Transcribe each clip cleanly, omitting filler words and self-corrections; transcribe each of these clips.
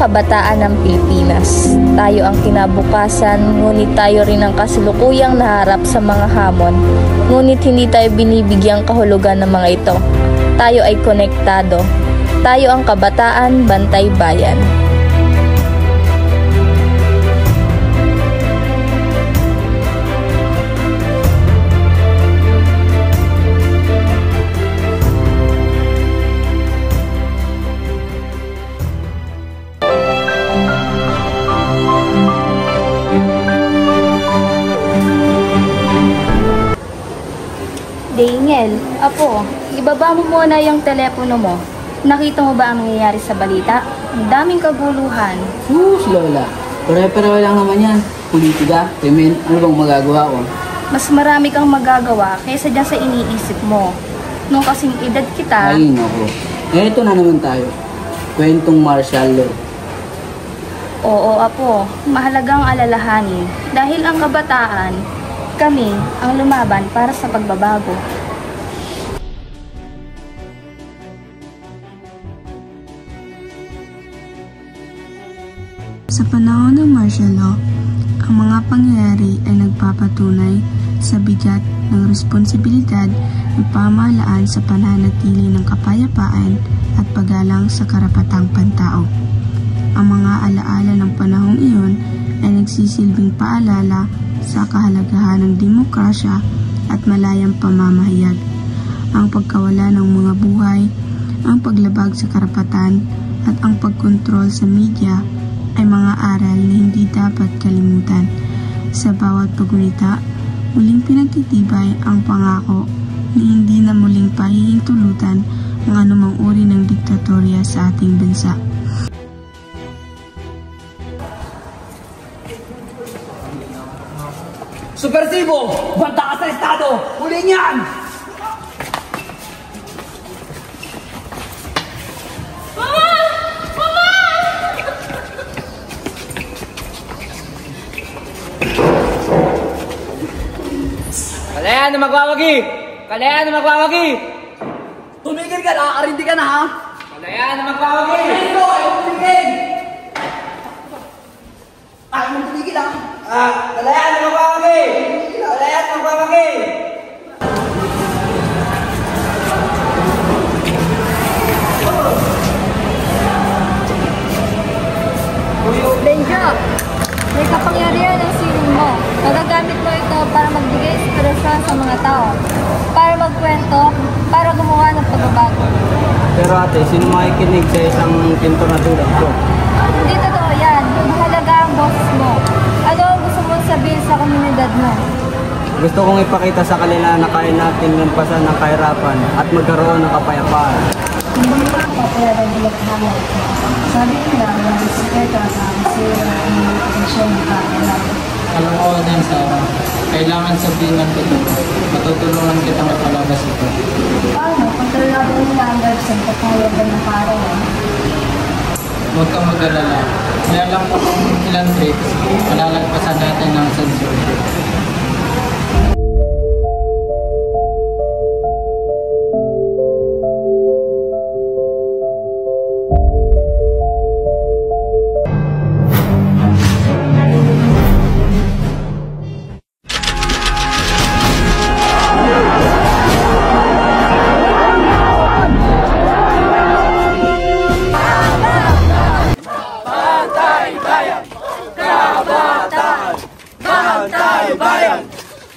kabataan ng Pilipinas. Tayo ang kinabukasan, ngunit tayo rin ang kasalukuyang naharap sa mga hamon. Ngunit hindi tayo binibigyang kahulugan ng mga ito. Tayo ay konektado. Tayo ang kabataan, bantay bayan. Daniel, apo, ibaba mo muna yung telepono mo. Nakita mo ba ang nangyayari sa balita? Ang daming kaguluhan. Lola. Pare-pareho lang naman yan. Politika, krimen, ano bang magagawa ko? Mas marami kang magagawa kaysa dyan sa iniisip mo. Nung kasing edad kita... Ay, naku. Ito na naman tayo. Kwentong martial law. Oo, apo. Mahalagang alalahanin. Dahil ang kabataan, kami ang lumaban para sa pagbabago. Sa panahon ng martial law, ang mga pangyayari ay nagpapatunay sa bigat ng responsibilidad ng pamahalaan sa pananatili ng kapayapaan at paggalang sa karapatang pantao. Ang mga alaala ng panahong iyon ay nagsisilbing paalala sa kahalagahan ng demokrasya at malayang pamamahayag, ang pagkawala ng mga buhay, ang paglabag sa karapatan at ang pagkontrol sa media ay mga aral na hindi dapat kalimutan. Sa bawat paggunita, muling pinagtitibay ang pangako na hindi na muling pahihintulutan ang anumang uri ng diktatorya sa ating bansa. Supersibo! Banta ka sa estado! Huli niyan! Mama! Mama! Kalayan na magwawagi! Kalayan na magwawagi! Tumigil ka na! Arindi ka na ha! Kalayan na magwawagi! Tumigil ko! Tumigil! Tumigil ha! Kalayan na magwawagi! Kalayan na magwawagi! Benjo, may kapangyarihan ang sining mo. Magagamit mo ito para magbigay inspirasyon sa mga tao, para magkwento, para gumawa ng pagbabago. Pero ate, sino makikinig sa isang pintor na tulad ko? Hindi totoo yan. Mahalaga ang boses mo. Ano ang gusto mong sabihin sa komunidad mo? Gusto kong ipakita sa kanila na kaya natin lampasan ng kahirapan at magkaroon ng kapayapaan. Hindi mo papayaran bilang hamon. Sabi nila ang sikreto sa sira ng intensyon ng kakailangan. Alam ko din sa kailangan sabihin ng totoo. Matutulungan kita mapalabas ito. Paano? Kontrolado nila ang website at kaya ba ng parayan? Huwag kang mag-alala. May alam ko kung ilang tricks, malalagpasan natin ng sensor.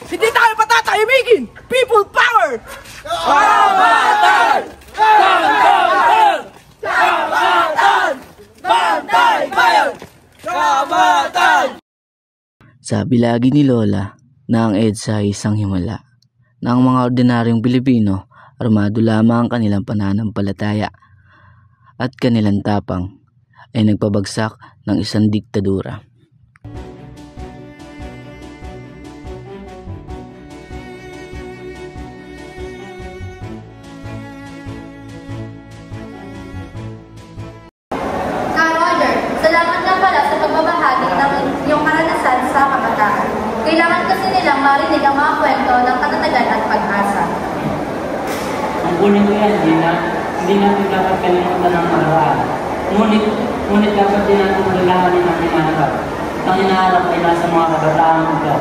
Hindi tayo patatahimikin! People power! Kabatan! Kabatan! Kabatan! Bantay bayan! Kabatan! Sabi lagi ni Lola na ang EDSA ay isang himala, na ang mga ordinaryong Pilipino armado lamang ang kanilang pananampalataya at kanilang tapang ay nagpabagsak ng isang diktadura. Salamat nga pala sa pagbabahagi ng iyong karanasan sa kabataan. Kailangan kasi nilang marinig ang mga kwento ng katatagan at pag-asa. Ang kunin ko yan, Gina. Hindi natin dapat kalimutan ng nakaraan. Ngunit Ngunit dapat din natin malalahanin ang hinaharap. Ang hinaharap ay nasa mga kabataan ikaw.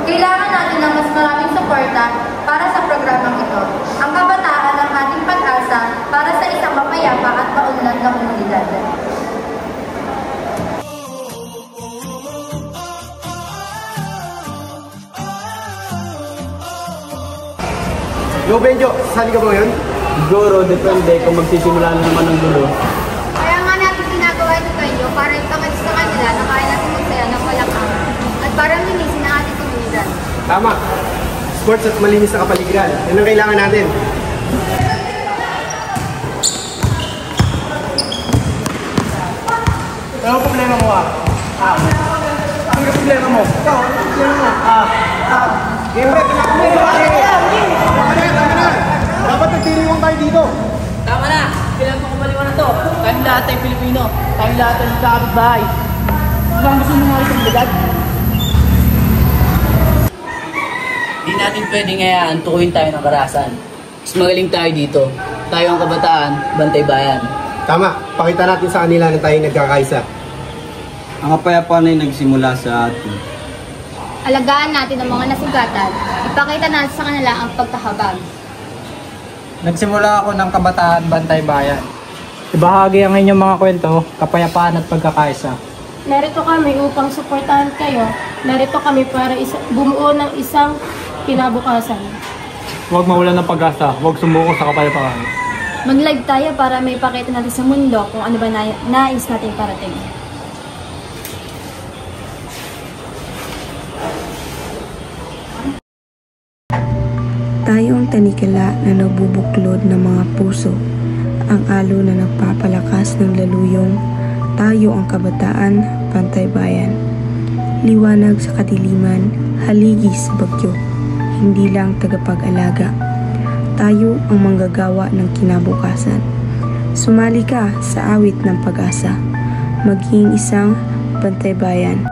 Kailangan natin ng mas maraming suporta para sa programang ito. Ang kabataan ang ating pag-asa para sa isang mapayapa at maunlad na komunidad. Yo, Benjo, sasali ka ba ngayon? Siguro, depende kung magsisimula na naman ng dulo. Kaya nga natin ginagawa ito kayo para ipakita sa kanila na kaya natin magsaya ng walang ama at para linisin ang ating komunidad. Tama. Sports at malinis na kapaligiran. Yan ang kailangan natin. Ano ang problema mo ah? Ano ang problema mo? Ikaw, ano ang problema mo? Game break, tama na! Dapat nagtiriwang tayo dito. Tama na! Kailangan mo kumaliwan na to. Tayong lahat ay Pilipino. Tayong lahat ay magkakapit-bahay. Ano ang gusto mo nga isang bagad? Di natin pwedeng hayaan tukuyin tayo ng karahasan. Mas magaling tayo dito. Tayo ang kabataan, bantay bayan. Tama, pakita natin sa kanila na tayo nagkakaisa. Ang kapayapaan ay nagsimula sa atin. Alagaan natin ang mga nasugatan. Ipakita natin sa kanila ang pagkahabag. Nagsimula ako ng kabataan, bantay bayan. Ibahagi ang inyong mga kwento, kapayapaan at pagkakaisa. Narito kami upang suportahan kayo. Narito kami para bumuo ng isang kinabukasan. Huwag mawalan ng pag-asa, huwag sumuko sa kapayapaan. Mag-live tayo para may ipakita natin sa mundo kung ano ba nais natin parating. Tayo ang tanikala na nabubuklod ng mga puso, ang alo na nagpapalakas ng laluyong, tayo ang kabataan, pantay bayan. Liwanag sa kadiliman, haligi sa bagyo, hindi lang tagapag-alaga. Tayo ang manggagawa ng kinabukasan. Sumali ka sa awit ng pag-asa, maging isang pantay bayan.